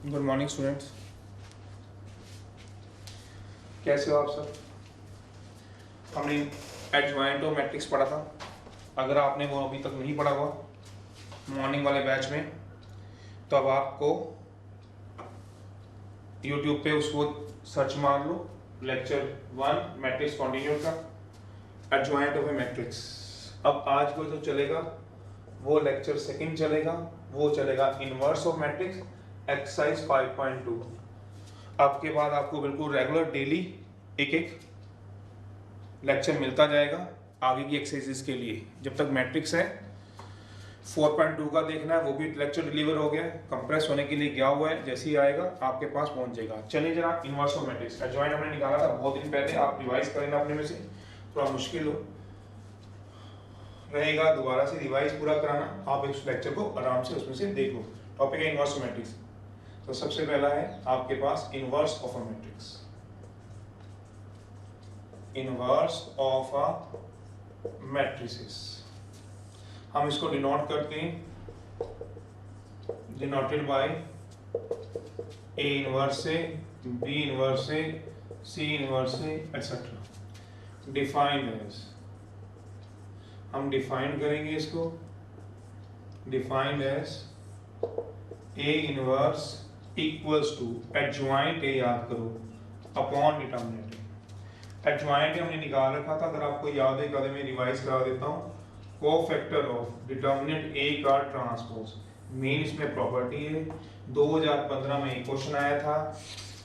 Good morning students, कैसे हो आप सब। हमने एडजॉइंट और मैट्रिक्स पढ़ा था। अगर आपने वो अभी तक नहीं पढ़ा हुआ मॉर्निंग वाले बैच में, तो अब आपको यूट्यूब पे उसको सर्च मार लो, लेक्चर 1 मैट्रिक्स कॉन्टिन्यूड का, एडजॉइंट ऑफ ए मैट्रिक्स। अब आज को जो चलेगा वो लेक्चर सेकंड चलेगा, वो चलेगा इनवर्स ऑफ मैट्रिक्स एक्सरसाइज 5.2। अब के बाद आपको बिल्कुल रेगुलर डेली एक एक लेक्चर मिलता जाएगा आगे की एक्सरसाइजेस के लिए। जब तक मैट्रिक्स है 4.2 का देखना है, वो भी लेक्चर डिलीवर हो गया है, कंप्रेस होने के लिए गया हुआ है, जैसे ही आएगा आपके पास पहुंच जाएगा। चलिए जरा इनवर्स ऑफ मैट्रिक्स एडजॉइंट हमने निकाला था बहुत दिन पहले, आप रिवाइज करें अपने में से, थोड़ा मुश्किल हो रहेगा दोबारा से रिवाइज पूरा कराना। आप इस लेक्चर को आराम से उसमें से देख लो। टॉपिक है इनवर्स ऑफ मैट्रिक्स। तो सबसे पहला है आपके पास inverse of a matrix. Inverse of a matrices हम इसको डिनोट करते हैं, डिनोटेड बाय ए इनवर्स से, बी इनवर्स से, सी इनवर्स से एटसेट्रा। डिफाइंड एज, हम डिफाइन करेंगे इसको, defined as A inverse equals to adjoint A, याद करो, अपॉन डिटर्मिनेंट। एडजॉइंट हमने निकाल रखा था, अगर आपको याद है कदम में रिवाइज करा देता हूँ। कोफैक्टर ऑफ डिटर्मिनेंट ए का ट्रांसपोज, मेन इसमें प्रॉपर्टी है। 2015 में एक क्वेश्चन आया था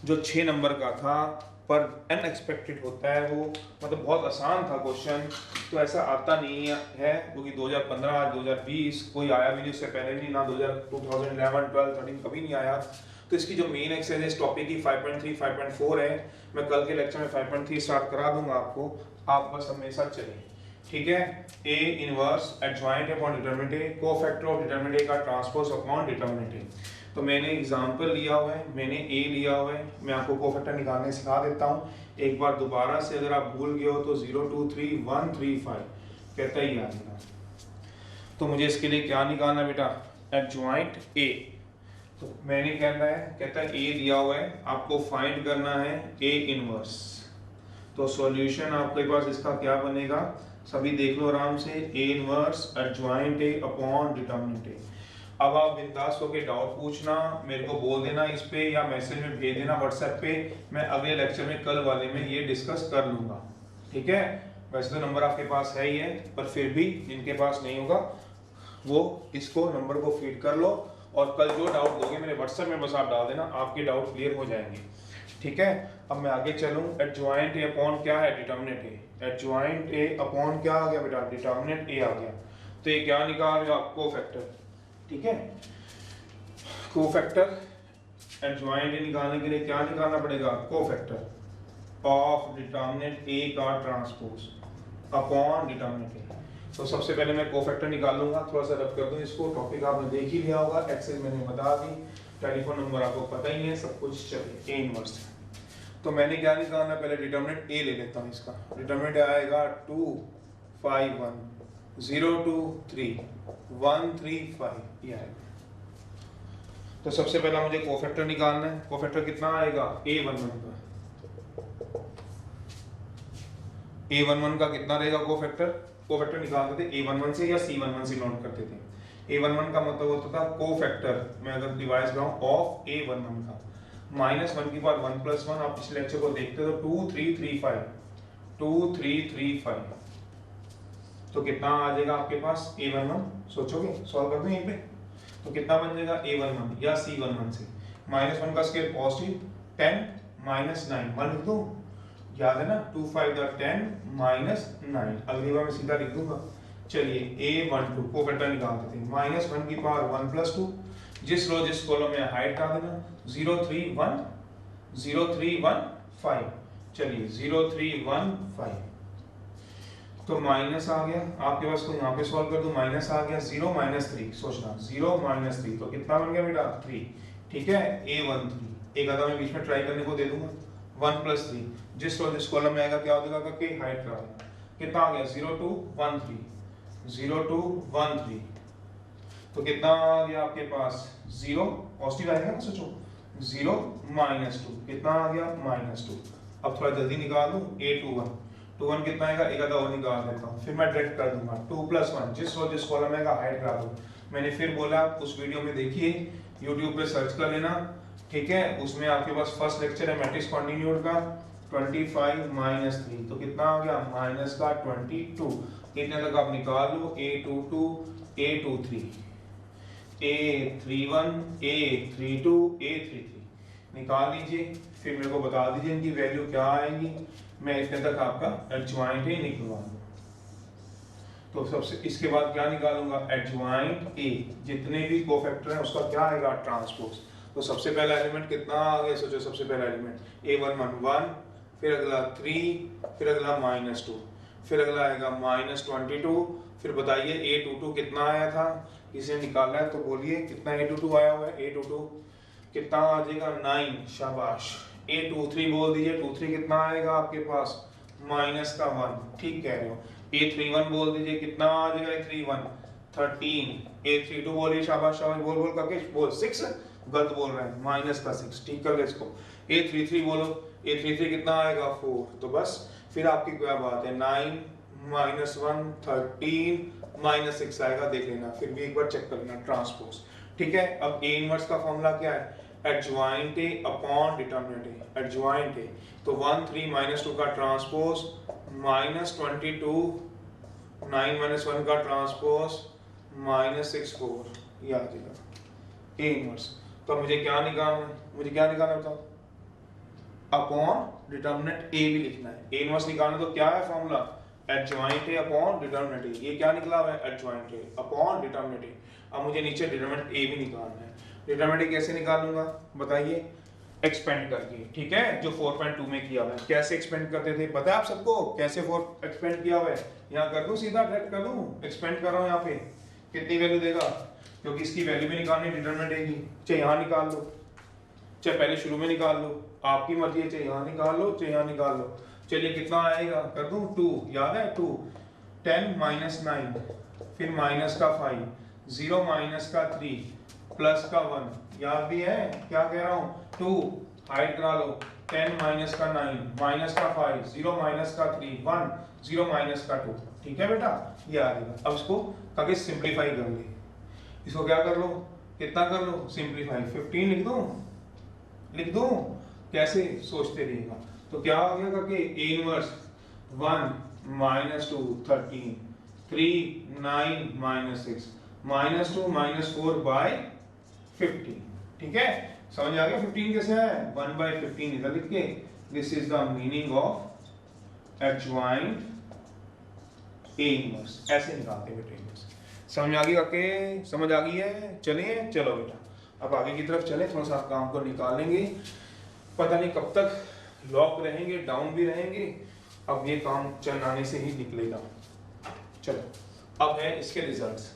जो 6 नंबर का था, पर अनएक्सपेक्टेड होता है वो, मतलब बहुत आसान था क्वेश्चन, तो ऐसा आता नहीं है क्योंकि 2015 आज 2020 कोई आया भी नहीं, उससे पहले नहीं, ना 2011 12 13 कभी नहीं आया। तो इसकी जो मेन एक्सरसाइज टॉपिक की 5.3 5.4 है, मैं कल के लेक्चर में 5.3 स्टार्ट करा दूंगा आपको, आप बस हमेशा चलें, ठीक है। A inverse adjoint upon determinant A, cofactor of determinant A का ट्रांसपोज अपॉन डिटरमिनेंट ए। तो मैंने एग्जांपल लिया हुआ है, मैंने ए लिया हुआ है, मैं आपको कोफैक्टर निकालने सिखा देता हूँ एक बार दोबारा से, अगर आप भूल गए हो तो 0 2 3 1 3 5 कहता ही आ जाएगा। तो मुझे इसके लिए क्या निकालना बेटा, एडजॉइंट ए। तो मैंने कहता है ए दिया हुआ है, आपको फाइंड करना है ए इनवर्स। तो सॉल्यूशन आपके पास इसका क्या बनेगा, सभी देख लो आराम से, A inverse adjoint A upon determinant A. अब आप बिंदास होकर डाउट पूछना, मेरे को बोल देना इस पे या मैसेज में भेज देना व्हाट्सएप पे, मैं अगले लेक्चर में कल वाले में ये डिस्कस कर लूंगा, ठीक है। वैसे तो नंबर आपके पास है ही है, पर फिर भी जिनके पास नहीं होगा वो इसको नंबर को फीड कर लो, और कल जो डाउट दोगे मेरे व्हाट्सएप में बस आप डाल देना, आपके डाउट क्लियर हो जाएंगे, ठीक है। अब मैं आगे चलूं, एडजॉइंट ए अपॉन क्या है, determinant A. Adjoint A upon क्या आ गया बेटा, डिटरमिनेंट ए आ गया। तो ये क्या निकाल रहे हो आप, कोफैक्टर, ठीक है। कोफैक्टर एडजॉइंट ए निकालने के लिए क्या निकालना पड़ेगा, कोफैक्टर ऑफ डिटरमिनेंट ए का ट्रांसपोज अपॉन डिटरमिनेंट ए। तो सबसे पहले मैं कोफैक्टर निकाल लूंगा, थोड़ा सा रब कर दूं इसको, टॉपिक आपने देख ही लिया होगा, एक्सेल मैंने बता दी, टेलीफोन नंबर आपको पता ही है, सब कुछ चलिए ए इनवर्स। तो मैंने क्या निकालना, पहले डिटरमिनेंट ए ले लेता हूँ इसका। डिटरमिनेंट आएगा 2 5 1 0 2 3 1 3 5, ये आएगा। तो सबसे पहला मुझे कोफैक्टर निकालना है। कोफैक्टर कितना आएगा, A11 का। A11 का कितना रहेगा कोफैक्टर, कोफैक्टर निकालते थे A11 से या C11 से नोट करते थे। A11 का मतलब होता था कोफैक्टर, मैं अगर डिवाइस बनाऊं ऑफ A11 का, -1 की पावर 1 + 1, आप इस लेक्चर को देखते हो 2 3 3 5 2 3 3 5, तो कितना आ जाएगा आपके पास A11, सोचोगे सॉल्व कर दूं यहीं पे, तो कितना बन जाएगा A11 या C11 से, -1 का स्क्वायर पॉजिटिव 10 -9 1 लिख दूं, याद है ना, 2 5 10 -9, अगली बार मैं सीधा लिख दूंगा। चलिए A12 कोफैक्टर निकालते थे, -1 की पावर 1 + 2, जिस रो जिस कॉलम में हाइट डाल देना, 0 3 1 0 3 1 5, चलिए 0 3 1 5, तो माइनस आ गया आपके पास, को यहाँ पे सॉल्व कर दो, माइनस आ गया 0 -3, सोचना 0 -3, तो कितना बन गया बेटा 3, ठीक है। A13 एक आधा मैं बीच में ट्राई करने को दे दूंगा, 1 + 3, जिस रो जिस कॉलम में आएगा क्या हो जाएगा कि हाइट का कितना आ गया 0 2 1 3 0 2 1 3, तो कितना आ गया आपके पास 0 पॉजिटिव आएगा ना, सोचो 0 -2 कितना आ गया -2। अब थोड़ा जल्दी निकाल दूं a21 21 कितना आएगा, एक आधा और निकाल देता हूँ, फिर मैं डायरेक्ट कर दूंगा 2 + 1 जिस कॉलम में का हाइट करा दो। मैंने फिर बोला उस वीडियो में देखिए, यूट्यूब पे सर्च कर लेना, ठीक है। उसमें आपके पास फर्स्ट लेक्चर है मैट्रिक्स कॉन्टिन्यूड का 25 - 3 तो कितना आ गया माइनस का 22। इतने तक आप निकाल लो a22 a23 a31 a32 a33 निकाल लीजिए, फिर मेरे को बता दीजिए इनकी वैल्यू क्या आएगी। मैं इतने तक आपका एडजॉइंट ए निकलवा दूँ। तो सबसे इसके बाद क्या निकालूंगा, एडजॉइंट ए, जितने भी कोफैक्टर हैं उसका क्या आएगा, ट्रांसपोज। तो सबसे पहला एलिमेंट कितना आ गया, सोचो सबसे पहला एलिमेंट a11 1, फिर अगला 3, फिर अगला -2, फिर अगला आएगा -22, फिर बताइए a22 कितना आया था, इसे निकालना है तो बोलिए कितना a22 आया हुआ है। a22 कितना आ जाएगा 9, शाबाश। a23 बोल दीजिए, 23 कितना आएगा आपके पास -1, ठीक कह रहे हो। a31 बोल दीजिए कितना आ जाएगा a31 13, a32 बोलिए, शाबाश शाबाश, बोल बोल करके बोल 6, गलत बोल रहे हैं -6, ठीक कर ले इसको। a33 बोलो, a33 कितना आएगा 4, तो बस फिर आपकी क्या बात है 9 -1 13 -6 आएगा, देख लेना, फिर भी एक बार चेक कर लेना ट्रांसपोज, ठीक है। अब a इनवर्स का फॉर्मूला क्या है, adjoint A upon determinant A, adjoint A तो 1 3 -2 का ट्रांसपोज -22 9 - 1 का ट्रांसपोज -6 4, ये आ जाएगा ए इनवर्स। तो मुझे क्या निकालना है, मुझे क्या निकालना बताओ, अपॉन डिटरमिनेंट ए भी लिखना है। ए इनवर्स निकालना तो क्या है formula, adjoint A upon determinant A, ये क्या निकला हुआ है adjoint A upon determinant A. अब मुझे नीचे डिटरमिनेंट ए भी निकालना है। डिटरमिनेंट ए कैसे निकालूंगा बताइए, एक्सपेंड करके, ठीक है, जो 4.2 में किया हुआ है। कैसे एक्सपेंड करते थे पता है आप सबको, कैसे 4 एक्सपेंड किया हुआ है, यहाँ कर दूं सीधा, डायरेक्ट कर दूं, एक्सपेंड कर रहा हूं, यहाँ पे कितनी वैल्यू देगा, क्योंकि इसकी वैल्यू भी निकालनी है डिटरमिनेंट ए की, चाहे यहाँ निकाल लो चाहे पहले शुरू में निकाल लो, आपकी मर्जी है, चाहे यहाँ निकाल लो चाहे यहाँ निकाल लो। चलिए कितना आएगा, कर दूं 2, याद है 2 10 -9, फिर माइनस का 5 0 माइनस का 3 प्लस का 1, याद भी है क्या कह रहा हूँ, 2 हाइड करा लो 10 माइनस का 9 माइनस का 5 0 माइनस का 3 1 0 माइनस का 2, ठीक है बेटा, ये आ जाएगा। अब इसको आगे सिंप्लीफाई कर ले, इसको क्या कर लो, कितना कर लो सिंप्लीफाई, 15 लिख दूं कैसे सोचते रहिएगा। तो क्या हो गया करके a इनवर्स 1 -2 13 3 9 -6 -2 -4 by 15, ठीक है, समझ आ गया 15 कैसे है, 1/15 इधर लिख के, this is the meaning of adjoint a inverse, ऐसे निकालते हैं बेटा इनवर्स। समझ आ गई करके, समझ आ गई है, चलिए चलो बेटा अब आगे की तरफ चले, थोड़ा सा काम को निकाल लेंगे, पता नहीं कब तक लॉक रहेंगे, डाउन भी रहेंगे, अब ये काम चलाने से ही निकलेगा। चलो अब है इसके रिजल्ट्स।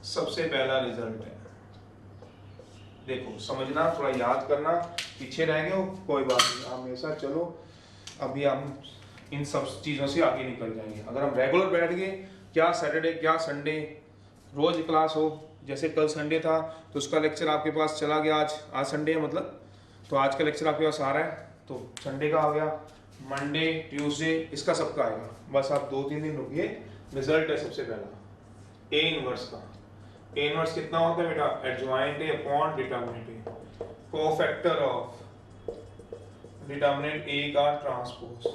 सबसे पहला रिजल्ट है, देखो समझना, थोड़ा याद करना, पीछे रह गए हो कोई बात नहीं, हमेशा चलो, अभी हम इन सब चीज़ों से आगे निकल जाएंगे। अगर हम रेगुलर बैठ गए, क्या सैटरडे क्या संडे रोज क्लास हो, जैसे कल संडे था तो उसका लेक्चर आपके पास चला गया, आज संडे है मतलब, तो आज का लेक्चर आपके पास आ रहा है, तो संडे का आ गया, मंडे ट्यूसडे इसका सबका आएगा, बस आप 2-3 दिन रुकिए। रिजल्ट है सबसे पहला ए इनवर्स का, ए इनवर्स कितना होता है बेटा, adjoint A upon determinant A, cofactor of determinant A का ट्रांसपोज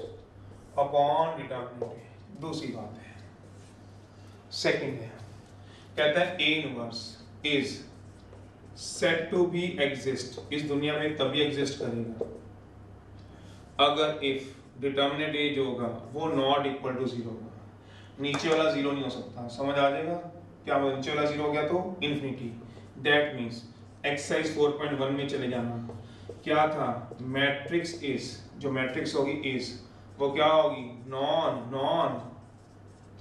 अपॉन डिटरमिनेंट ए, दूसरी बात है। सेकंड है, कहता है A inverse is said to be exist, इस दुनिया में तभी एग्जिस्ट करेगा अगर इफ डिटरमिनेंट ए जो होगा वो नॉट इक्वल टू 0 होगा, नीचे वाला 0 नहीं हो सकता, समझ आ जाएगा क्या, नीचे वाला 0 हो गया तो इन्फिनिटी, दैट मींस एक्सरसाइज 4.1 में चले जाना, क्या था, मैट्रिक्स इज, जो मैट्रिक्स होगी इज वो क्या होगी, नॉन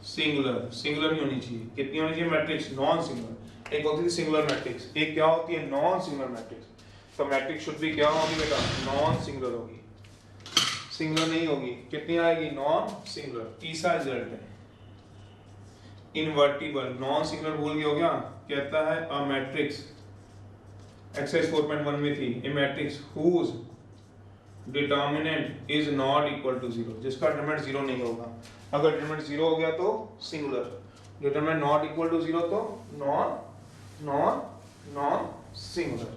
सिंगुलर, सिंगुलर नहीं होनी चाहिए, कितनी होनी चाहिए मैट्रिक्स, नॉन सिंगुलर, एक होती है सिंगुलर मैट्रिक्स, एक क्या होती है नॉन सिंगुलर मैट्रिक्स, तो मैट्रिक्स शुड भी क्या होगी बेटा, नॉन सिंगुलर होगी, सिंगुलर नहीं होगी, कितनी आएगी, नॉन सिंगुलर। तीसरा रिजल्ट है इनवर्टिबल, नॉन सिंगुलर भूल गए हो क्या, कहता है अ मैट्रिक्स एक्सरसाइज 4.1 में थी, a matrix whose determinant is not equal to 0, जिसका डिटरमिनेंट 0 नहीं होगा। अगर डिटरमिनेंट 0 हो गया तो singular, determinant not equal to 0 तो नॉन सिंगुलर।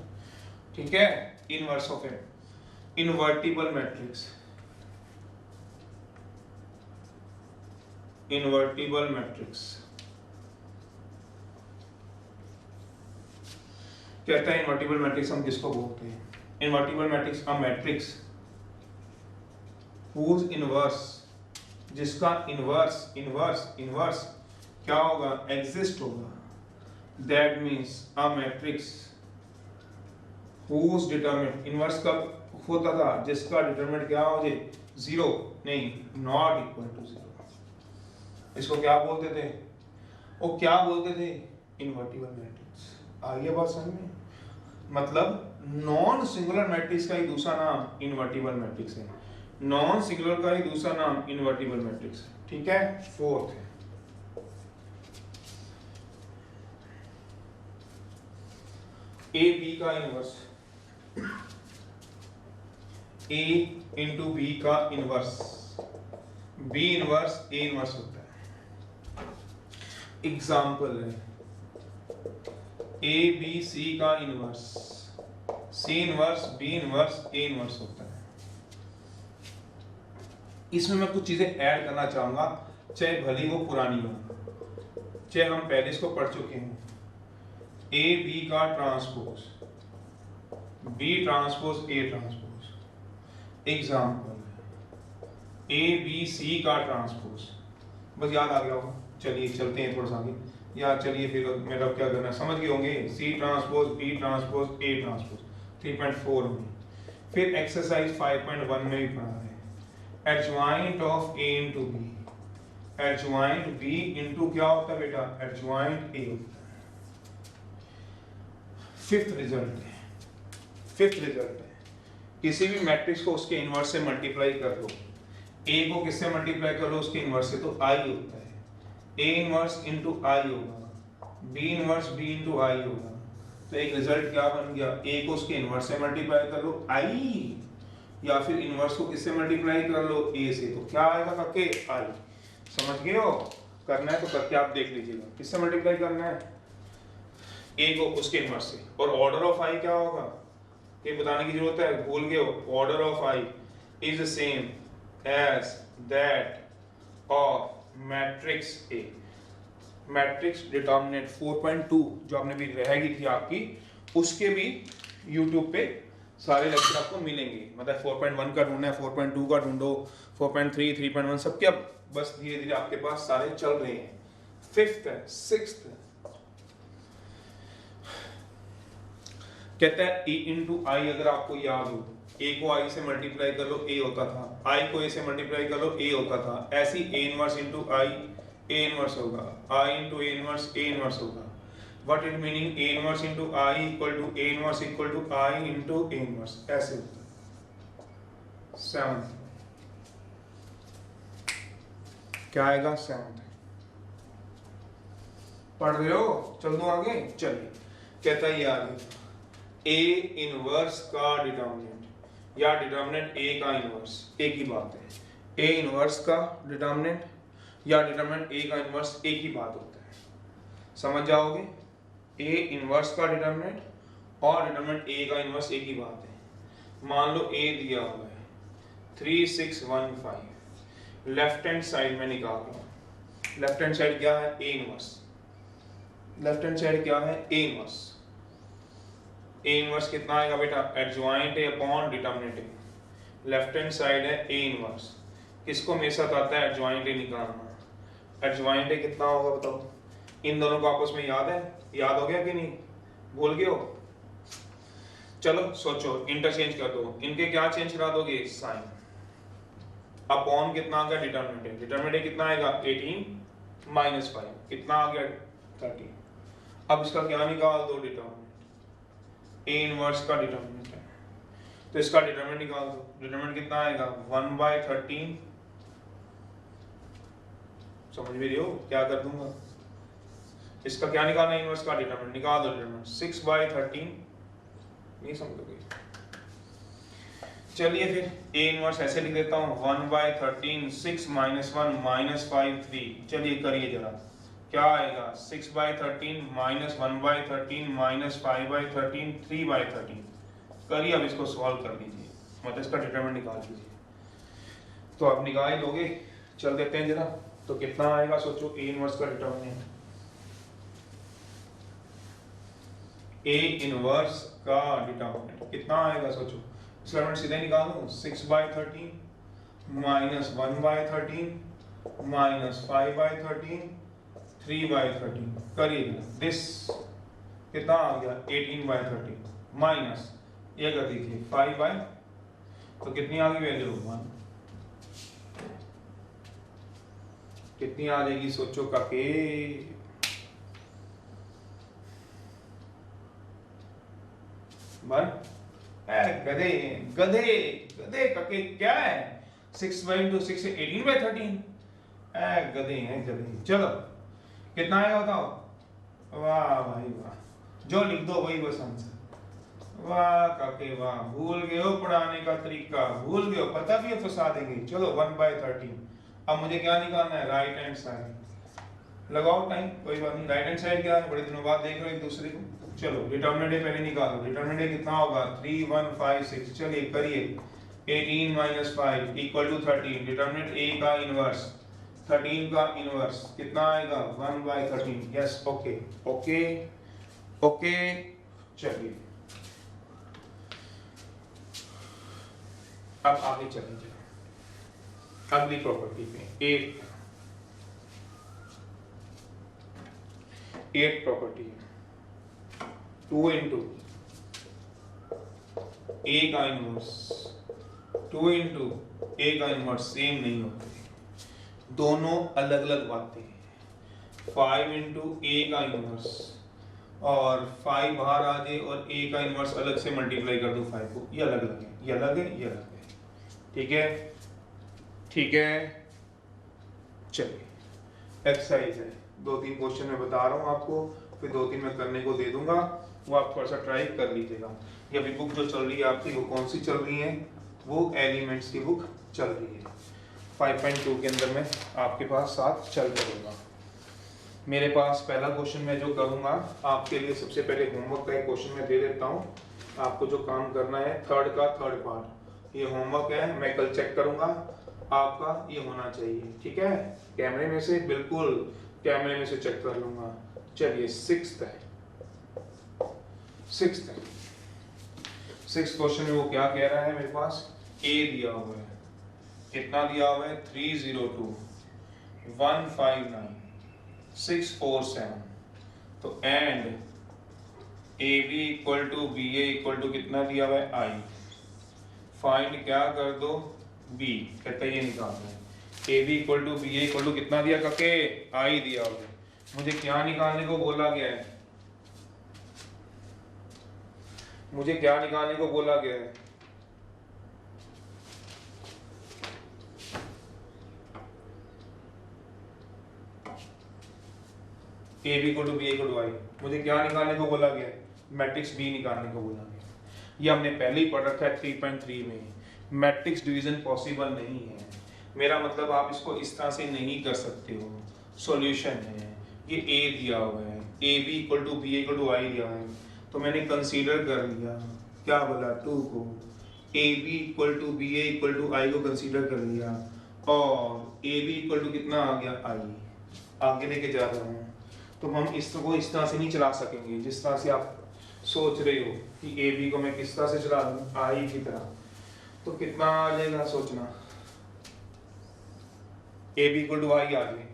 ठीक है, inverse of A invertible matrix, invertible matrix कहता है इनवर्टिबल मैट्रिक्स हम किसको बोलते हैं? Invertible matrix a matrix whose inverse, जिसका इनवर्स क्या होगा? एग्जिस्ट होगा। That means a matrix whose determinant, inverse कब होता था? जिसका डिटरमिनेंट क्या हो जाए? 0 नहीं, नॉट इक्वल टू 0। इसको क्या बोलते थे? वो क्या बोलते थे? Invertible matrix. आइए बात समझ में, मतलब नॉन सिंगुलर मैट्रिक्स का ही दूसरा नाम इनवर्टिबल मैट्रिक्स है, नॉन सिंगुलर का ही दूसरा नाम इनवर्टिबल मैट्रिक्स है। ठीक है, फोर्थ है ए बी का इनवर्स, ए इंटू बी का inverse, B inverse A inverse होता है। एग्जाम्पल है ए बी सी का inverse, C inverse B inverse A inverse होता है। इसमें मैं कुछ चीजें ऐड करना चाहूंगा, चाहे भली वो पुरानी हो, चाहे हम पहले इसको पढ़ चुके हैं। ए बी का transpose, B transpose A transpose. Example A B C का ट्रांसपोज, बस याद आ गया होगा। चलिए चलते हैं थोड़ा सा आगे, या चलिए फिर मेरा क्या करना है समझ गए होंगे। C transpose B transpose A transpose 3.4 में, फिर एक्सरसाइज 5.1 में भी पढ़ा है। Adjoint of A into B, adjoint B into क्या होता है बेटा? एडजॉइंट ए होता है। फिफ्थ रिजल्ट है किसी भी मैट्रिक्स को उसके इनवर्स से मल्टीप्लाई कर लो। ए को किससे मल्टीप्लाई कर लो? उसके इनवर्स से, तो आई होता है। ए इनवर्स इनटू आई होगा, B inverse B into I होगा। तो एक रिजल्ट क्या बन गया? ए को उसके इनवर्स से मल्टीप्लाई कर लो आई, या फिर इनवर्स को किससे मल्टीप्लाई कर लो? ए से। तो क्या आएगा काके? आई। समझ गए हो? करना है तो करके आप देख लीजिएगा किससे मल्टीप्लाई करना है? ए को उसके इनवर्स से। और ऑर्डर ऑफ आई क्या होगा ये बताने की जरूरत है? भूल गए हो? Order of I is same as that of matrix A. Matrix determinant 4.2 जो आपने भी रहेगी थी आपकी, उसके भी YouTube पे सारे लेक्चर आपको मिलेंगे। मतलब 4.1 का ढूंढना है, 4.2 का ढूंढो, 4.3, 3.1 सबके अब बस धीरे धीरे आपके पास सारे चल रहे हैं। फिफ्थ है, सिक्स्थ कहता है ए इंटू आई। अगर आपको याद हो, ए को आई से मल्टीप्लाई कर लो ए होता था, आई को ए से मल्टीप्लाई कर लो ए होता था। ऐसी A inverse into I A inverse होगा, I into A inverse A inverse होगा। What is meaning? A inverse into I equal to A inverse equal to I into A inverse, ऐसे होता है। सेवंथ क्या आएगा? सेवंथ पढ़ रहे हो? चल दो आगे। चलिए, कहता है यार ए इनवर्स का डिटर्मिनेंट या डिटर्मिनेंट ए का इनवर्स, एक ही बात है। ए इनवर्स का डिटर्मिनेंट या डिटर्मिनेंट ए का इनवर्स एक ही बात होता है, समझ जाओगे। ए इनवर्स का डिटर्मिनेंट और डिटर्मिनेंट ए का इनवर्स एक ही बात है। मान लो ए दिया हुआ है 3615, लेफ्ट हैंड साइड में निकाल रहा हूं। लेफ्ट हैंड साइड क्या है? A inverse. Left hand side क्या है? A inverse. ए इनवर्स कितना आएगा बेटा? Adjoint A upon determinant A. Left hand side है ए इनवर्स, किसको मेरे साथ आता है? एडजॉइंट ए निकालना। एडजॉइंट ए कितना होगा बताओ? इन दोनों को आपस में याद है? याद हो गया कि नहीं? भूल गए हो? चलो सोचो, इंटरचेंज कर दो। इनके क्या चेंज करा दोगे? साइन। अपॉन कितना आ गया? डिटर्मिनेंट ए। डिटर्मिनेंट ए कितना आएगा? 18 माइनस 5 कितना आ गया? 30। अब इसका क्या निकाल दो? डिटर्मिनेंट। ए इनवर्स का डिटर्मिनेंट है तो इसका डिटर्मिनेंट निकाल दो। डिटर्मिनेंट कितना आएगा? 1/13। समझ भी रहे हो? क्या कर दूंगा? इसका क्या निकालना है? इनवर्स का डिटर्मिनेंट निकाल दो। डिटर्मिनेंट 6/13 नहीं समझोगे। चलिए फिर a इनवर्स ऐसे लिख देता हूँ 1/13 6 - 1 - 5 3। चलिए करिए जरा, क्या आएगा 6/13 - 1/13 - 5/13 3/13। करिए अब इसको सॉल्व कर लीजिए, मतलब इसका डिटरमिनेंट निकाल लीजिए। तो आप निकाल ही लोगे, चल देते हैं जरा। तो कितना आएगा सोचो a इनवर्स का डिटरमिनेंट, a इनवर्स का डिटरमिनेंट कितना आएगा सोचो। इसका मैं सीधे निकालूं 6/13 - 1/13 - 5/13 3/13। करिए दिस कितना आ गया 18/13 माइनस ये कर दीजिए 5/, तो कितनी आ गई वैल्यू 1। कितनी आ जाएगी सोचो काके, वन। गधे गधे गधे काके क्या है 6/6 से 18/13। गधे हैं गधे। चलो कितना आएगा बताओ। वाह भाई वाह, जो लिख दो वही बस आंसर। वाह काके वाह, भूल गए हो पढ़ाने का तरीका, भूल गए हो, पता भी है फंसा देंगे। चलो 1/13। अब मुझे क्या निकालना है, राइट हैंड साइड। लगाओ टाइम, कोई बात नहीं। राइट हैंड साइड क्या है, बड़े दिनों बाद देख रहे हो एक दूसरे को। चलो डिटरमिनेंट पहले निकालो। डिटरमिनेंट कितना होगा 3 1 5 6। चलिए करिए 18 - 5 = 13। डिटरमिनेंट a का इनवर्स 13 का इनवर्स कितना आएगा 1/13। Yes okay okay okay. चलिए अब आगे चलेंगे अगली प्रॉपर्टी पे। एट प्रॉपर्टी है 2 × a का इनवर्स 2 × a का इनवर्स सेम नहीं होते, दोनों अलग अलग बातें हैं। 5 × a का इनवर्स और 5 बाहर आ जाए और a का इनवर्स अलग से मल्टीप्लाई कर दो 5 को, ये अलग अलग है, ये अलग है, ये अलग है। ठीक है ठीक है। चलिए एक्सरसाइज है, 2-3 क्वेश्चन मैं बता रहा हूँ आपको, फिर 2-3 मैं करने को दे दूंगा, वो आप थोड़ा सा ट्राई कर लीजिएगा। ये अभी बुक जो चल रही है आपकी वो कौन सी चल रही है, वो एलिमेंट्स की बुक चल रही है। 5.2 के अंदर में आपके पास साथ चल रहेगा। मेरे पास पहला क्वेश्चन मैं जो करूँगा आपके लिए, सबसे पहले होमवर्क का एक क्वेश्चन मैं दे देता हूँ। आपको जो काम करना है थर्ड का थर्ड पार्ट, ये होमवर्क है, मैं कल चेक करूँगा, आपका ये होना चाहिए। ठीक है, कैमरे में से, बिल्कुल कैमरे में से चेक कर लूँगा। चलिए सिक्स्थ क्वेश्चन में वो क्या कह रहा है, मेरे पास a दिया हुआ है, कितना दिया हुआ है 302 159 647। तो एंड AB = BA = कितना दिया हुआ है I। फाइंड क्या कर दो B, कहता है ये निकालना है। AB = BA = कितना दिया काके I दिया हुआ है। मुझे क्या निकालने को बोला गया है, मुझे क्या निकालने को बोला गया है, AB = BA = I। मुझे क्या निकालने को बोला गया है, मैट्रिक्स B निकालने को बोला गया। ये हमने पहले ही पढ़ रखा है 3.3 में। मैट्रिक्स डिवीजन पॉसिबल नहीं है, मेरा मतलब आप इसको इस तरह से नहीं कर सकते हो। सॉल्यूशन है, ये A दिया हुआ है, AB = BA = I दिया है, तो मैंने कंसीडर कर लिया, क्या बोला 2 को, AB = BA = I को कंसीडर कर लिया, और AB = कितना आ गया I, आगे लेके जा रहा हूँ। तो हम इसको इस तरह से नहीं चला सकेंगे जिस तरह से आप सोच रहे हो कि AB को मैं किस तरह से चला दूँ I की तरह। तो कितना आ जाएगा सोचना, AB = I आ जाए,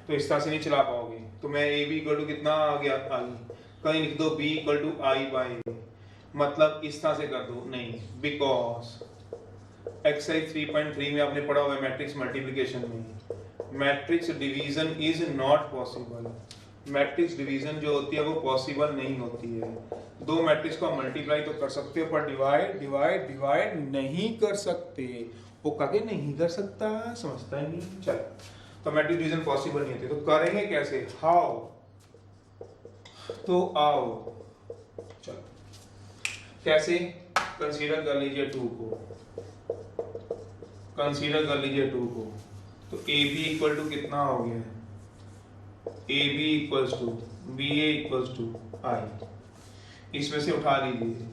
तो इस तरह से नहीं चला पाओगे। तो मैं AB = कितना आ गया I, कहीं लिख दो B = I/A, मतलब इस तरह से कर दो, नहीं, बिकॉज एक्सरसाइज 3.3 में आपने पढ़ा हुआ है मैट्रिक्स मल्टीप्लिकेशन में, matrix division is not possible. Matrix division जो होती है वो पॉसिबल नहीं होती है। दो मैट्रिक्स को मल्टीप्लाई तो कर सकते हो, पर डिवाइड नहीं कर सकते। वो कभी नहीं कर सकता, समझता ही नहीं। चल, तो मैट्रिक्स डिवीजन पॉसिबल नहीं होती, तो करेंगे कैसे, हाउ, तो आओ चलो कैसे? कंसीडर कर लीजिए 2 को, कंसीडर कर लीजिए 2 को, तो ए बी इक्वल टू कितना हो गया? A B equals to B A equals to I, इसमें से उठा लीजिए,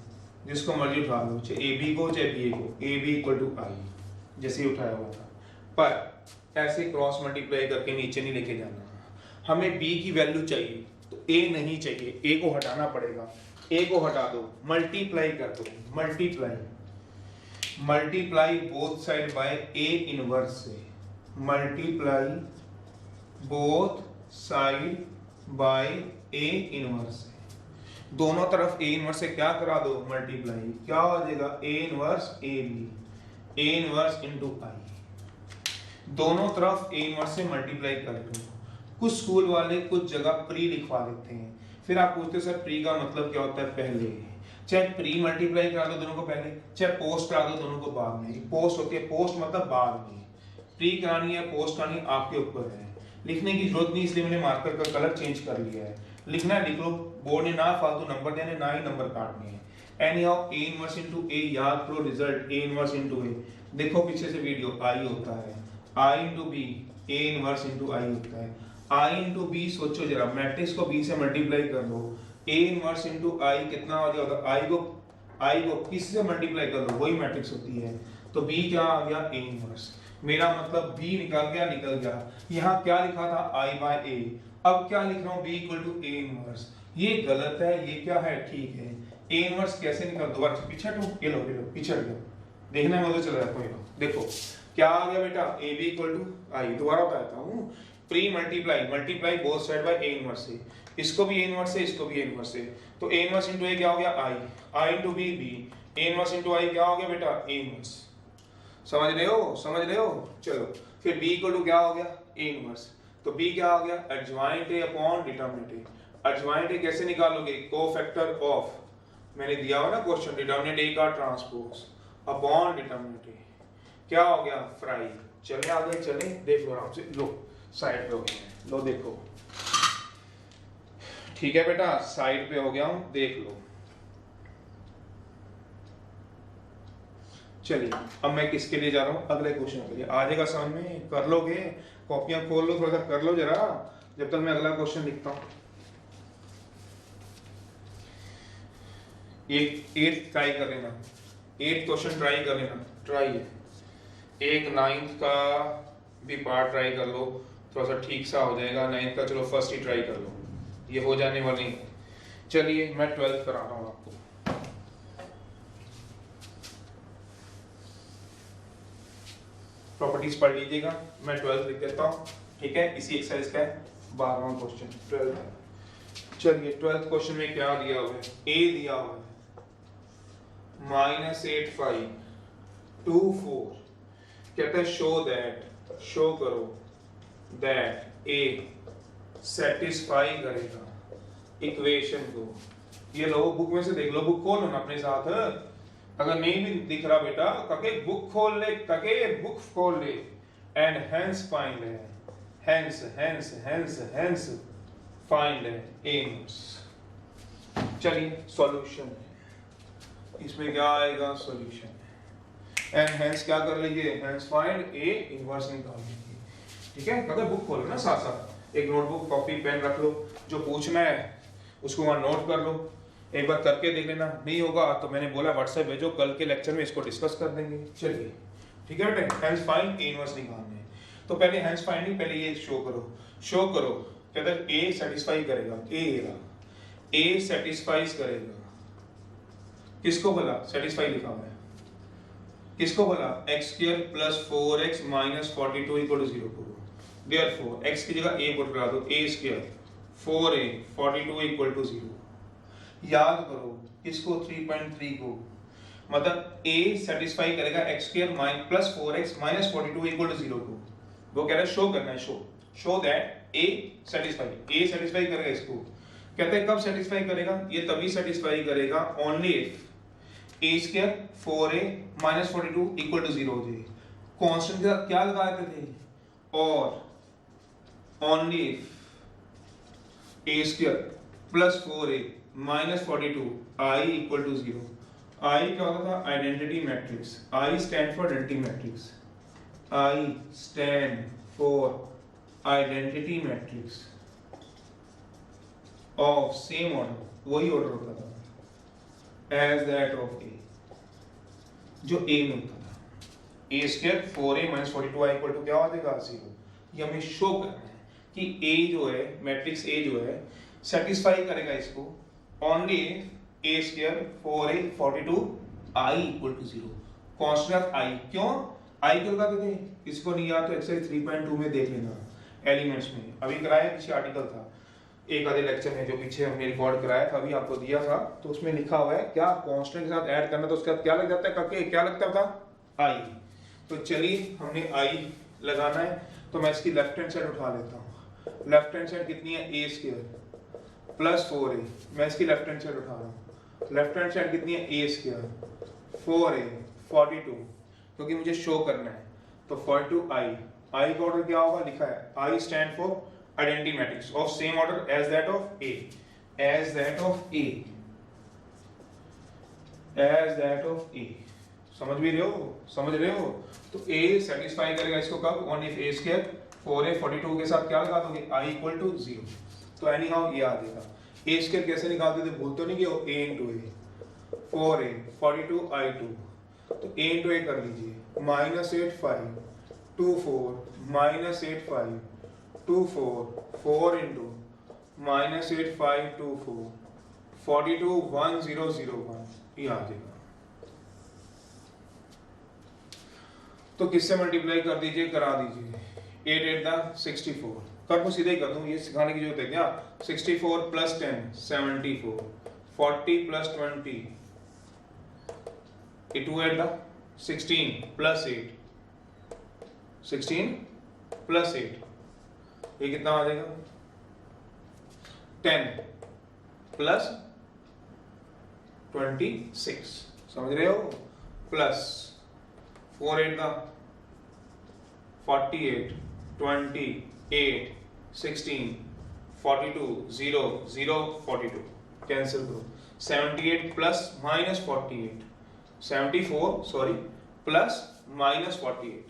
जिसको मर्जी उठा लो, चाहे ए बी को चाहे बी ए को, ए बी इक्वल टू आई जैसे ही उठाया हुआ था। पर ऐसे क्रॉस मल्टीप्लाई करके नीचे नहीं लेके जाना, हमें बी की वैल्यू चाहिए तो ए नहीं चाहिए, ए को हटाना पड़ेगा, ए को हटा दो, मल्टीप्लाई कर दो, multiply, multiply both side by A inverse से, multiply both side by A inverse से, दोनों तरफ ए इनवर्स से क्या करा दो? मल्टीप्लाई, क्या हो जाएगा? A inverse A B, A inverse into I, दोनों तरफ ए इनवर्स से मल्टीप्लाई कर दो। कुछ स्कूल वाले कुछ जगह प्री लिखवा देते हैं, फिर आप पूछते हो सर प्री का मतलब क्या होता है? पहले, चाहे प्री मल्टीप्लाई करा दो दोनों को पहले, चाहे पोस्ट करा दो दोनों को बाद में। पोस्ट होती है, पोस्ट मतलब बाद में, प्री करानी है पोस्ट करानी है आपके ऊपर है, लिखने की जरूरत नहीं, इसलिए मैंने मार्कर का कलर चेंज कर लिया है। लिखना है लिख लो, बोर्ड ने ना फालतू नंबर देने ना ही नंबर काटने हैं। Anyhow A inverse into A याद करो, result A inverse into A, देखो पीछे से वीडियो, आई होता है I into B, A inverse into I होता है, आई इनटू बी, सोचो जरा, मैट्रिक्स को बी से मल्टीप्लाई कर दो, ए इनवर्स इनटू आई कितना हो जाएगा? आई को किससे मल्टीप्लाई कर दो, वही मैट्रिक्स होती है, तो बी क्या आ गया? A inverse. मेरा मतलब बी निकल गया, यहाँ क्या लिखा था? आई बाय ए, अब क्या लिख रहा हूँ? B equal to A inverse, ये गलत है, ये क्या है? ठीक है। ए इनवर्स कैसे निकल? दोबारा से पीछे हटो, ये लो पीछे हट गया, देखने में चल रहा है कोई, देखो क्या आ गया बेटा? ए बी इक्वल टू आई, दोबारा बताता हूँ, pre multiply, multiply both side by A inverse से, इसको भी ए इनवर्स से, इसको भी ए इनवर्स से, तो ए इनवर्स इनटू ए क्या हो गया? I, I into B B, A inverse into I क्या हो गया बेटा? A inverse. समझ रहे हो? समझ रहे हो? चलो फिर b इक्वल टू क्या हो गया? a इनवर्स, तो b क्या हो गया? Adjoint a upon determinant a। Adjoint a कैसे निकालोगे? कोफैक्टर ऑफ, मैंने दिया हुआ ना क्वेश्चन, डिटरमिनेंट a का ट्रांसपोज अपॉन डिटरमिनेंट a, क्या हो गया? फ्राई। चले आगे, चले, देख लो आराम से, लो साइड पे हो गया, लो देखो, ठीक है बेटा, साइड पे हो गया हूं, देख लो। चलिए अब मैं किसके लिए जा रहा हूँ? अगले क्वेश्चन के लिए। आ जाएगा समझ में? कर लोगे? कॉपियां खोल लो, थोड़ा सा कर लो जरा, जब तक मैं अगला क्वेश्चन लिखता हूँ। एक 8 ट्राई कर लेना, 8 क्वेश्चन ट्राई कर लेना, ट्राई है। एक 9th का भी पार्ट ट्राई कर लो, थोड़ा सा ठीक सा हो जाएगा। 9th का चलो फर्स्ट ही ट्राई कर लो, ये हो जाने वाली है। चलिए मैं 12th करा रहा हूँ आपको। प्रॉपर्टीज पढ़ लीजिएगा, मैं 12th लिख देता हूँ, ठीक है? इसी एक्सरसाइज का 12वां क्वेश्चन 12th। चलिए 12th क्वेश्चन में क्या दिया हुआ है? a दिया हुआ है -8 5 2 4, कहता है शो दैट, शो करो दैट a सेटिस्फाई करेगा इक्वेशन को। ये लो बुक में से देख लो, बुक खोलो ना अपने साथ, अगर नहीं भी दिख रहा बेटा कके बुक खोल ले, कके बुक खोल ले, एंड हेंस फाइंड है, hence hence hence hence find है a इनवर्स। चलिए सॉल्यूशन है, इसमें क्या आएगा? सॉल्यूशन, एंड हेंस क्या कर लीजिए? हेंस फाइंड a इनवर्स निकाल लीजिए, ठीक है? कके बुक खोलो ना, साथ साथ एक नोटबुक कॉपी पेन रख लो, जो पूछना है उसको वहां नोट कर लो, एक बार करके देख लेना, नहीं होगा तो मैंने बोला व्हाट्सएप भेजो, कल के लेक्चर में इसको डिस्कस कर देंगे। चलिए ठीक है बेटा, हेंस फाइंड ए इनवर्स निकालना है, तो पहले हेंस फाइंडिंग, पहले ये शो करो, शो करो, कहता है ए सेटिस्फाई करेगा, ए सेटिस्फाइज करेगा किसको? भला सेटिस्फाई लिखा हुआ है किसको? भला x² + 4x - 42 = 0 को। देयरफॉर x की जगह a पुट करा दो, a² 4a 42 = 0। याद करो किसको? 3.3 को, मतलब a सेटिस्फाई करेगा x² + 4x - 42 = 0 को। वो कह रहा है शो करना है, शो दैट a सेटिस्फाई करेगा इसको। कहते हैं कब सेटिस्फाई करेगा? ये तभी सेटिस्फाई करेगा ओनली इफ a² 4a - 42 = 0 हो जाए। कांस्टेंट के साथ क्या लगाते थे? और only if a² + 4a - 42 I = 0, आई क्या होता था? Identity matrix. I stand for identity matrix. I stand for identity matrix of same order, वही ऑर्डर होता था एज दैट ऑफ ए, जो ए में होता था। A square 4a minus 42i equal to क्या हो जाएगा? 0। ये हमें शो करना है कि ए जो है, मैट्रिक्स ए जो है, सेटिस्फाई करेगा इसको only A square 4a 42i equal to 0। Constant I, क्यों आई क्यों लगाते थे? इसको नहीं याद तो एक्सरसाइज 3.2 में देख लेना, एलिमेंट्स में अभी कराया, पीछे आर्टिकल था एक आधे लेक्चर में जो पीछे हमने रिकॉर्ड कराया था, अभी आपको दिया था, तो उसमें लिखा हुआ है क्या कांस्टेंट के साथ ऐड करना, तो उसके बाद क्या लग जाता है? काके क्या लगता था? आई। तो चलिए हमने आई लगाना है, तो मैं इसकी लेफ्ट हैंड साइड उठा लेता हूँ। लेफ्ट हैंड साइड कितनी है? ए स्क्वायर प्लस 4a, मैं इसकी लेफ्ट हैंड साइड उठा रहा हूँ। लेफ्ट हैंड साइड कितनी है? ए स्क्वायर 4a 42, क्योंकि मुझे शो करना है, तो 42i। आई का ऑर्डर क्या होगा? लिखा है I stand for identity matrix of same order as that of A, as that of A, as that of A. समझ भी रहे हो? समझ रहे हो? तो ए सेटिस्फाई करेगा इसको कब? On if A square 4a 42 के साथ क्या लगा दोगे? i equal to 0। तो एनी हाउ ये आ जाएगा। ए स्क्वायर कैसे निकालते थे? भूल तो नहीं कि a into A, 4a 42 i2, तो a इंटू ए कर लीजिए, -8 5 2 4 -8 5 2 4 4 इंटू -8 5 2 4 42 1001, ये आ जाएगा। तो किससे मल्टीप्लाई कर दीजिए? करा दीजिए। 8 8 दा 64, कर को सीधे ही कर दूं, ये सिखाने की जरूरत है क्या? 64 प्लस 10 74, 40 प्लस 20 ये 2 8 दा 16 प्लस 8 16 प्लस 8, ये कितना आ जाएगा? 10 प्लस 26, समझ रहे हो? प्लस 4 8 दा 48 28 16 42 0 0 42, कैंसिल करो। 78 plus minus 48 74 sorry plus minus 48,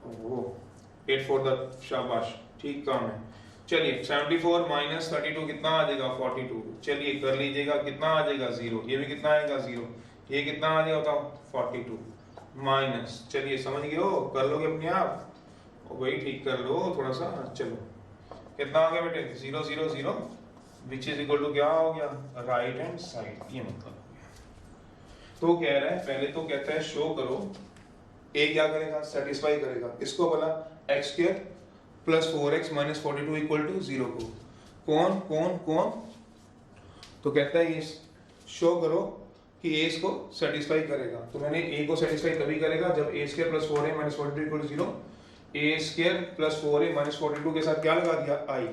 oh 8 4 the शाबाश, ठीक काम है। चलिए 74 माइनस 32 कितना आ जाएगा? 42। चलिए कर लीजिएगा, कितना आ जाएगा? 0। ये भी कितना आएगा? 0। ये कितना आ जाएगा बताओ? 42 माइनस, चलिए समझ गए हो? कर लोगे अपने आप, वही ठीक कर लो थोड़ा सा। चलो कितना आ गया बेटे? 0 0 0 विच इज इक्वल टू क्या हो गया? राइट हैंड साइड, ये मतलब हो गया। तो कह रहा है, पहले तो कहता है शो करो ए क्या करेगा? सेटिस्फाई करेगा इसको, बोला x square plus 4x minus 42 equal to 0 को कौन कौन कौन, तो कहता है ये शो करो कि ए इसको सेटिस्फाई करेगा। तो मैंने ए को सेटिस्फाई तभी करेगा जब A square plus 4a minus 42 equal to 0, A square plus 4a minus 42 के साथ क्या लगा दिया? i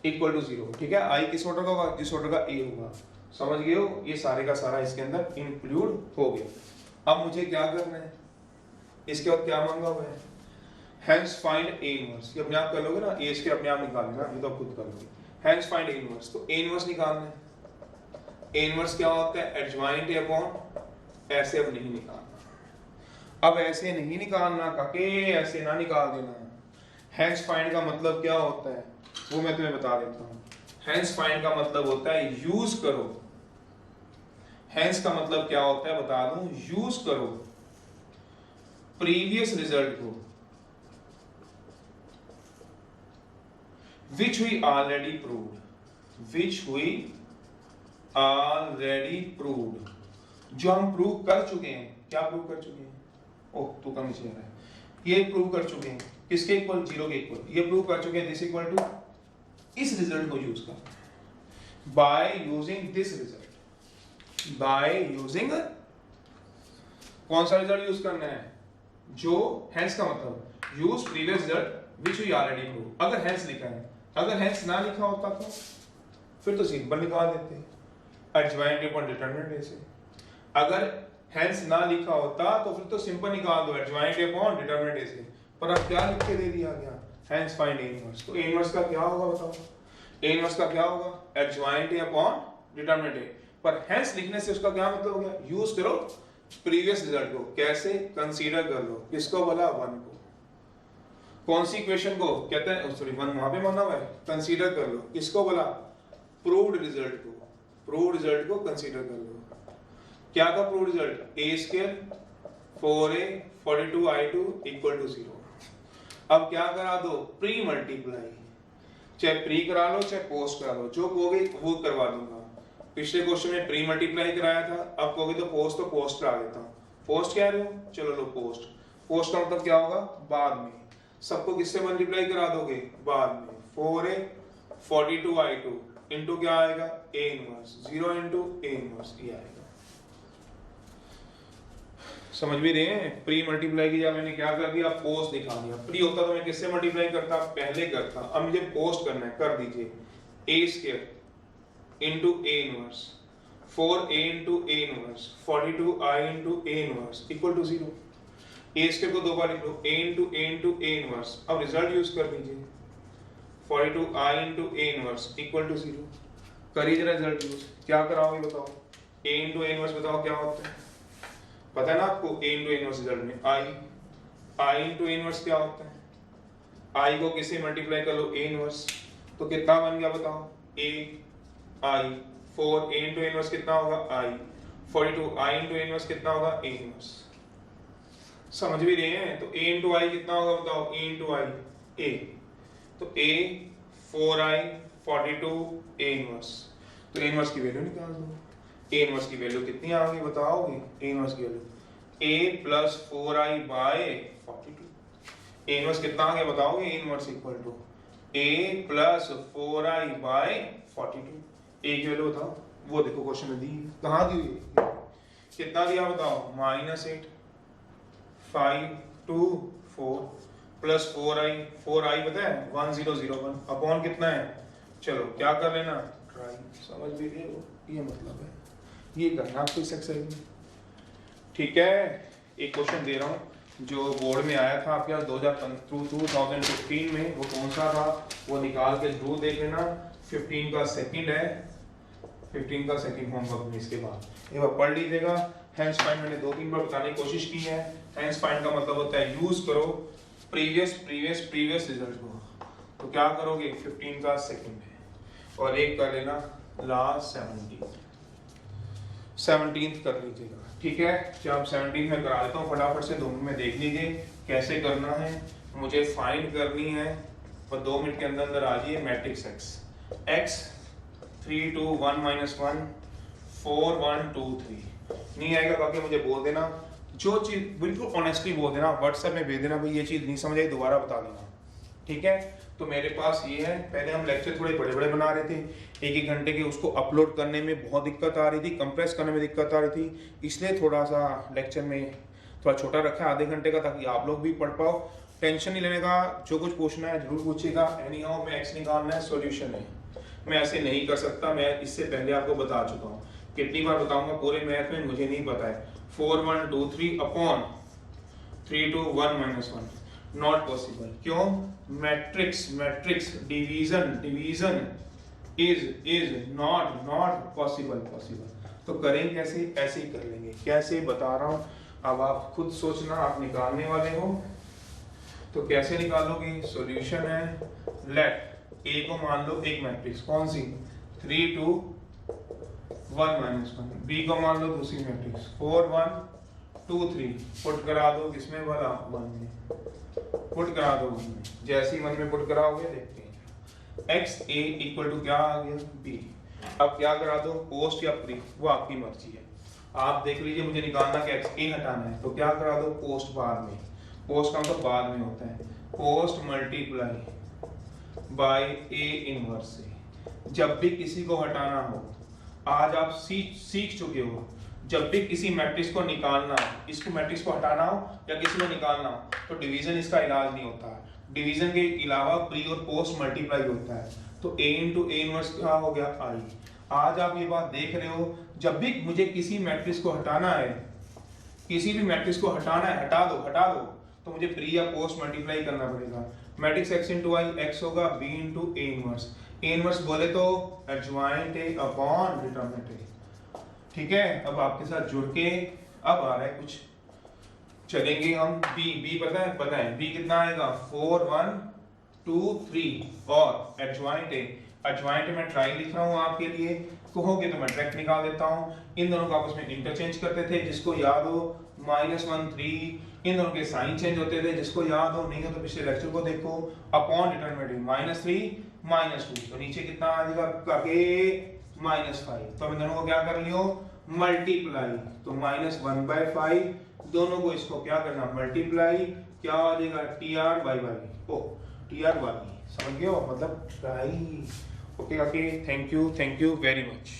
equal to 0। ठीक है, i किस ऑर्डर का होगा? जिस ऑर्डर का a होगा। समझ गए हो? ये सारे का सारा इसके अंदर इंक्लूड हो गया। अब मुझे क्या करना है? इसके बाद क्या मांगा हुआ है? Hence find A inverse, ये अपने आप कर लोगे ना, A स्क्वायर अपने आप निकाल लेना, ये तो आप खुद कर लोगे। Hence find A inverse, तो A inverse निकालना है। A inverse क्या होता है? एडजॉइंट अपॉन, ऐसे अब नहीं निकालना, अब ऐसे नहीं निकालना काके, ऐसे ना निकाल देना। Hence find का मतलब क्या होता है वो मैं तुम्हें बता देता हूँ। Hence find का मतलब होता है यूज करो। Hence का मतलब क्या होता है बता दूं, यूज करो प्रीवियस रिजल्ट को which we already proved, जो हम प्रूव कर चुके हैं। क्या प्रूव कर चुके हैं? ओह तू कम नीचे आ रहा है। ये प्रूव कर चुके हैं किसके इक्वल? 0 के इक्वल। ये प्रूव कर चुके हैं दिस इक्वल टू, इस रिजल्ट को यूज कर, by using this result, by using, कौन सा रिजल्ट यूज करना है? जो हेंस का मतलब use previous result which we already prove. अगर हेंस लिखा है, अगर हेंस ना लिखा होता तो फिर तो सिंपल निकाल देते एडजॉइंट अपॉन डिटरमिनेंट ए से। अगर हेंस ना लिखा होता तो फिर तो सिंपल निकाल दो एडजॉइंट अपॉन डिटरमिनेंट ए से। पर अब क्या लिख के दे दिया गया? Hence find A inverse. तो ए इनवर्स का क्या होगा बताओ? ए इनवर्स का क्या होगा, adjoint A upon determinant A, पर हेंस लिखने से उसका क्या मतलब हो गया, यूज करो प्रीवियस रिजल्ट को, कैसे कंसीडर कर लो, किसको बोला, 1 को, कौन सी इक्वेशन को कहते हैं, सॉरी 1 वहां पे माना हुआ है, कंसीडर कर लो, किसको बोला, प्रूव्ड रिजल्ट को, प्रूव्ड रिजल्ट को कंसीडर कर लो। क्या का proved result, a square 4a 42i2 equal to 0। अब क्या करा दो, प्री मल्टीप्लाई, चाहे प्री करा लो चाहे पोस्ट करा लो, जो कहोगे वो करवा दूंगा। पिछले क्वेश्चन में प्री मल्टीप्लाई कराया था, अब कहोगे तो पोस्ट करा देता हूँ। पोस्ट कह रहे हो, चलो लो पोस्ट। पोस्ट का मतलब क्या होगा, बाद में। सबको किससे मल्टीप्लाई करा दोगे, बाद में। 4a 42i2 इंटू क्या आएगा, a inverse, 0 into a inverse, ये आएगा। समझ भी रहे हैं, प्री मल्टीप्लाई की जगह मैंने क्या कर दिया, पोस्ट दिखा दिया। प्री होता तो मैं किससे मल्टीप्लाई करता, पहले करता, अब मुझे पोस्ट करना है, कर दीजिए। a square into a inverse 4a into a inverse 42i into a inverse equal to 0। a square को दो बार लिख लो, a इंटू a इनवर्स, अब रिजल्ट यूज कर दीजिए, 42i into a inverse equal to 0। करिए जरा रिजल्ट यूज, क्या कराओगे बताओ, a इंटू a इनवर्स बताओ क्या होता है, पता है ना आपको, a into a inverse result में i इंटू a इनवर्स क्या होता है, i को किससे मल्टीप्लाई कर लो, a इनवर्स, तो कितना बन गया बताओ, a i 4 a into a inverse कितना होगा, i 42 i into a inverse कितना होगा, a इनवर्स। समझ भी रहे हैं, तो a इंटू i कितना होगा बताओ, a इंटू i a, तो a 4i 42 a इनवर्स, तो a इनवर्स की वैल्यू निकाल दो। a इनवर्स की वैल्यू कितनी आ गई बताओगे, a इनवर्स की value a plus 4i by 42। a inverse कितना आ गया बताओगे, a inverse equal to a plus 4i by 42। a की वैल्यू बताओ, वो देखो क्वेश्चन में दी, कहाँ दी हुई है, कितना दिया बताओ, -8 5 2 4 प्लस 4i पता है 1001 अपॉन कितना है, चलो क्या कर लेना, ट्राई। समझ भी रहे हो, ये मतलब है, ये करना आपको इस एक्सरसाइज में, ठीक है। एक क्वेश्चन दे रहा हूँ जो बोर्ड में आया था आपके 2015 में, वो कौन सा था, वो निकाल के जरूर देख लेना। 15 का सेकंड है, 15 का सेकंड होमवर्क में इसके बाद एक बार पढ़ लीजिएगा। हैंड्स फाइंड मैंने 2-3 बार बताने की कोशिश की है। हैंड्स फाइंड का मतलब होता है यूज करो प्रीवियस रिजल्ट को, तो क्या करोगे, 15 का सेकंड है, और एक कर लेना लास्ट 17th कर लीजिएगा, ठीक है। जब आप 17 में करा देता हूँ, फटाफट से 2 मिनट में देख लीजिए कैसे करना है। मुझे फाइंड करनी है, और 2 मिनट के अंदर अंदर आ जाइए मैट्रिक्स x 3 2 1 -1 4 1 2 3। नहीं आएगा काके मुझे बोल देना, जो चीज बिल्कुल ऑनेस्टली बोल देना, व्हाट्सएप में भेज देना, भाई ये चीज नहीं समझ आई दोबारा बता देना, ठीक है। तो मेरे पास ये है, पहले हम लेक्चर थोड़े बड़े बड़े बना रहे थे, 1-1 घंटे के, उसको अपलोड करने में बहुत दिक्कत आ रही थी, कंप्रेस करने में दिक्कत आ रही थी, इसलिए थोड़ा सा लेक्चर में थोड़ा छोटा रखा है, आधे घंटे का, ताकि आप लोग भी पढ़ पाओ। टेंशन नहीं लेने का, जो कुछ पूछना है जरूर पूछिएगा। एनी हाउ मैं एक्स निकालना है, सॉल्यूशन है, मैं ऐसे नहीं कर सकता, मैं इससे पहले आपको बता चुका हूँ, कितनी बार बताऊंगा पूरे मैथ में मुझे नहीं पता है। 4 1 2 3 अपॉन 3 2 1 -1 नॉट पॉसिबल। क्यों, matrix division is not possible. तो करें कैसे, ऐसे ही कर लेंगे, कैसे बता रहा हूं, अब आप खुद सोचना, आप निकालने वाले हो तो कैसे निकालोगे। सॉल्यूशन है, लेट ए को मान लो एक मैट्रिक्स, कौन सी, 3 2 1 -1, बी को मान लो दूसरी मैट्रिक्स 4 1 2 3, पुट करा दो किसमें वाला, 1 में पुट करा दो, 1 में। जैसे ही 1 में पुट कराओगे देखते हैं एक्स ए इक्वल टू क्या आ गया, बी। अब क्या करा दो, पोस्ट या प्री, वो आपकी मर्जी है, आप देख लीजिए। मुझे निकालना कि एक्स ए हटाना है, तो क्या करा दो, पोस्ट बाद में, पोस्ट का मतलब बाद में होता है, post multiply by A inverse से। जब भी किसी को हटाना हो, आज आप सीख चुके हो, जब भी किसी मैट्रिक्स को निकालना, इसको मैट्रिक्स को हटाना हो या किसी को निकालना हो, तो डिवीजन इसका इलाज नहीं होता है। डिवीजन के अलावा प्री और पोस्ट मल्टीप्लाई होता है, तो a इंटू ए इनवर्स क्या हो गया, i। आज आप ये बात देख रहे हो, जब भी मुझे किसी मैट्रिक्स को हटाना है, किसी भी मैट्रिक्स को हटाना है, हटा दो, तो मुझे प्री या पोस्ट मल्टीप्लाई करना पड़ेगा। मैट्रिक्स x इंटू आई, x होगा b into A inverse, A inverse बोले तो adjoint A upon determinant A. ठीक है, अब आपके साथ जुड़ के अब आ रहा है कुछ, चलेंगे हम बी पता है बी कितना आएगा 4 1 2 3 और एडजॉइंट ए मैं ट्राई लिख रहा हूँ आपके लिए, कहोगे तो मैं डायरेक्ट निकाल देता हूँ। इन दोनों को आपस में इंटरचेंज करते थे, जिसको याद हो -1 3, इन दोनों के साइन चेंज होते थे, जिसको याद हो, नहीं हो तो पिछले लेक्चर को देखो। अपॉन डिटरमिनेंट -3 -2 तो नीचे कितना आ जाएगा काके -5, तो हम दोनों को क्या कर लियो मल्टीप्लाई, तो -1/5 दोनों को इसको क्या करना मल्टीप्लाई, क्या आ जाएगा TR/y, समझ गए हो मतलब right. Okay thank you very much.